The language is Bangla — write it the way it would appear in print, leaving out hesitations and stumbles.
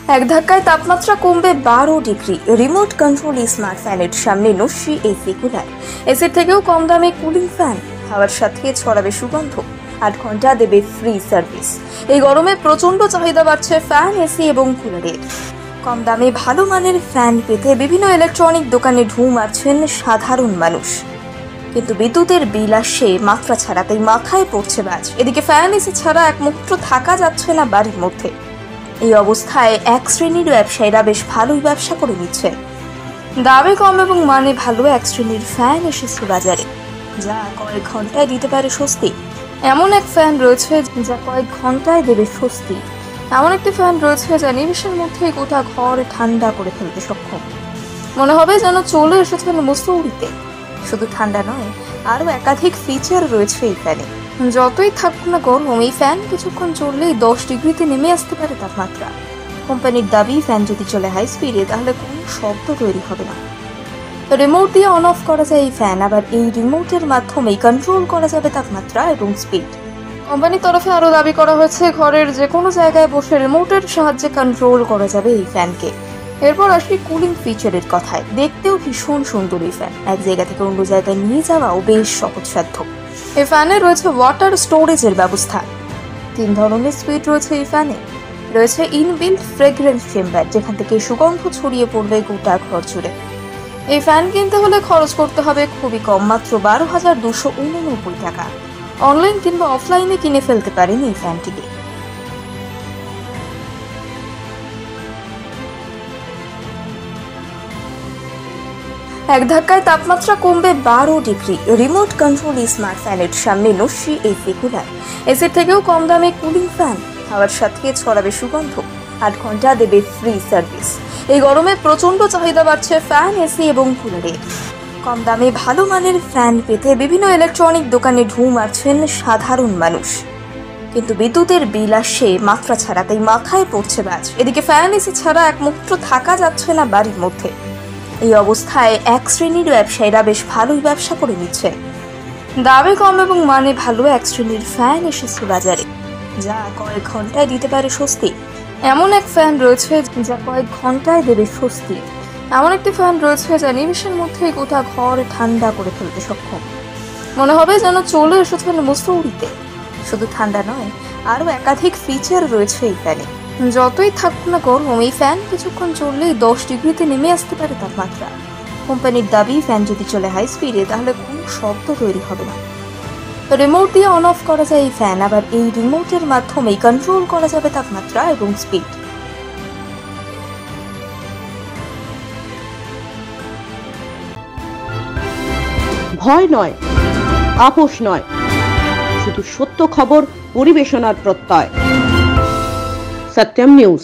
এক ধাক্কায় তাপমাত্রা কমবে 12 ডিগ্রি। রিমোট কন্ট্রোল স্মার্ট ফ্যানের সামনে নস্যি এসি কুলার। এসির থেকেও কম দামে কুলিং ফ্যান, হাওয়ার সাথে ছড়াবে সুগন্ধ। 8 ঘন্টা দেবে ফ্রি সার্ভিস। এই গরমে প্রচন্ড চাহিদা বাড়ছে ফ্যান, এসি এবং কুলারের। কম দামে ভালো মানের ফ্যান পেতে বিভিন্ন ইলেকট্রনিক দোকানে ঢুঁ মারছেন সাধারণ মানুষ, কিন্তু বিদ্যুতের বিল আসে মাত্রা ছাড়াতেই মাথায় পড়ছে বাজ। এদিকে ফ্যান, এসি ছাড়া এক মুহূর্ত থাকা যাচ্ছে না বাড়ির মধ্যে। এই অবস্থায় এক শ্রেণীর ব্যবসায়ীরা বেশ ভালোই ব্যবসা করে নিচ্ছে। দামে কম এবং মানে ভালো এক শ্রেণীর ফ্যান এসেছে বাজারে, যা কয়েক ঘন্টায় দিতে পারে স্বস্তি। এমন এক ফ্যান রয়েছে যা কয়েক ঘন্টায় দেবে স্বস্তি। এমন একটি ফ্যান রয়েছে যা নিমেষের মধ্যে গোটা ঘর ঠান্ডা করে ফেলতে সক্ষম। মনে হবে যেন চলে এসেছেন মুসৌরিতে। শুধু ঠান্ডা নয়, আরও একাধিক ফিচার রয়েছে এই ফ্যানে। যতই থাকুক না গরম, এই ফ্যান কিছুক্ষণ চললেই 10 ডিগ্রিতে নেমে আসতে পারে তাপমাত্রা। কোম্পানির দাবি, ফ্যান যদি চলে হাই স্পিডে তাহলে কোনো শব্দ তৈরি হবে না। রিমোট দিয়ে অন অফ করা যায় এই ফ্যান, আবার এই রিমোটের মাধ্যমেই কন্ট্রোল করা যাবে তাপমাত্রা এবং স্পিড। কোম্পানির তরফে আরও দাবি করা হয়েছে ঘরের যে কোনো জায়গায় বসে রিমোটের সাহায্যে কন্ট্রোল করা যাবে এই ফ্যানকে। এরপর আসি কুলিং ফিচারের কথায়। দেখতেও ভীষণ সুন্দর এই ফ্যান। এক জায়গা থেকে অন্য জায়গায় নিয়ে যাওয়াও বেশ সহজসাধ্য। এই ফ্যানে রয়েছে ওয়াটার স্টোরেজের ব্যবস্থা। 3 ধরনের সুইচ রয়েছে এই ফ্যানে। রয়েছে ইনবিল্ট ফ্রেগ্রেন্স চেম্বার, যেখান থেকে সুগন্ধ ছড়িয়ে পড়বে গোটা ঘর জুড়ে। এই ফ্যান কিনতে হলে খরচ করতে হবে খুবই কম, মাত্র 12,289 টাকা। অনলাইন কিংবা অফলাইনে কিনে ফেলতে পারেন এই ফ্যানটিকে। এক ধাক্কায় তাপমাত্রা কমবে 12 ডিগ্রি। রিমোট কন্ট্রোল স্মার্ট ফ্যানের সামনে নস্যি এসি কুলার। এসির থেকেও কম দামে কুলিং ফ্যান, হাওয়ার সাথে ছড়াবে সুগন্ধ। 8 ঘন্টা দেবে ফ্রি সার্ভিস। এই গরমে প্রচন্ড চাহিদা বাড়ছে ফ্যান, এসি এবং কুলারের। কম দামে ভালো মানের ফ্যান পেতে বিভিন্ন ইলেকট্রনিক দোকানে ঢুঁ মারছেন সাধারণ মানুষ, কিন্তু বিদ্যুতের বিল আসে মাত্রা ছাড়াতেই মাথায় পড়ছে বাজ। এদিকে ফ্যান, এসি ছাড়া এক মুহূর্ত থাকা যাচ্ছে না বাড়ির মধ্যে। এই অবস্থায় এক শ্রেণীর ব্যবসায়ীরা বেশ ভালোই ব্যবসা করে নিচ্ছে। দামে কম এবং মানে ভালো এক শ্রেণীর ফ্যান এসেছে বাজারে, যা কয়েক ঘন্টায় দিতে পারে স্বস্তি। এমন এক ফ্যান রয়েছে যা কয়েক ঘন্টায় দেবে স্বস্তি। এমন একটি ফ্যান রয়েছে যা নিমেষের মধ্যে গোটা ঘর ঠান্ডা করে ফেলতে সক্ষম। মনে হবে যেন চলে এসেছেন মুসৌরিতে। শুধু ঠান্ডা নয়, আরও একাধিক ফিচার রয়েছে এই ফ্যানে। যতই থাকুক না গরম, এই ফ্যান কিছুক্ষণ চললেই 10 ডিগ্রিতে নেমে আসতে পারে তাপমাত্রা। কোম্পানির দাবি, ফ্যান যদি চলে হাই স্পিডে তাহলে কোনো শব্দ তৈরি হবে না। রিমোট দিয়ে অন অফ করা যায় এই ফ্যান, আবার এই রিমোটের মাধ্যমেই কন্ট্রোল করা যাবে তাপমাত্রা এবং স্পিড। ভয় নয়, আপোষ নয়, শুধু সত্য খবর পরিবেশনার প্রত্যয়। সত্যম নিউজ।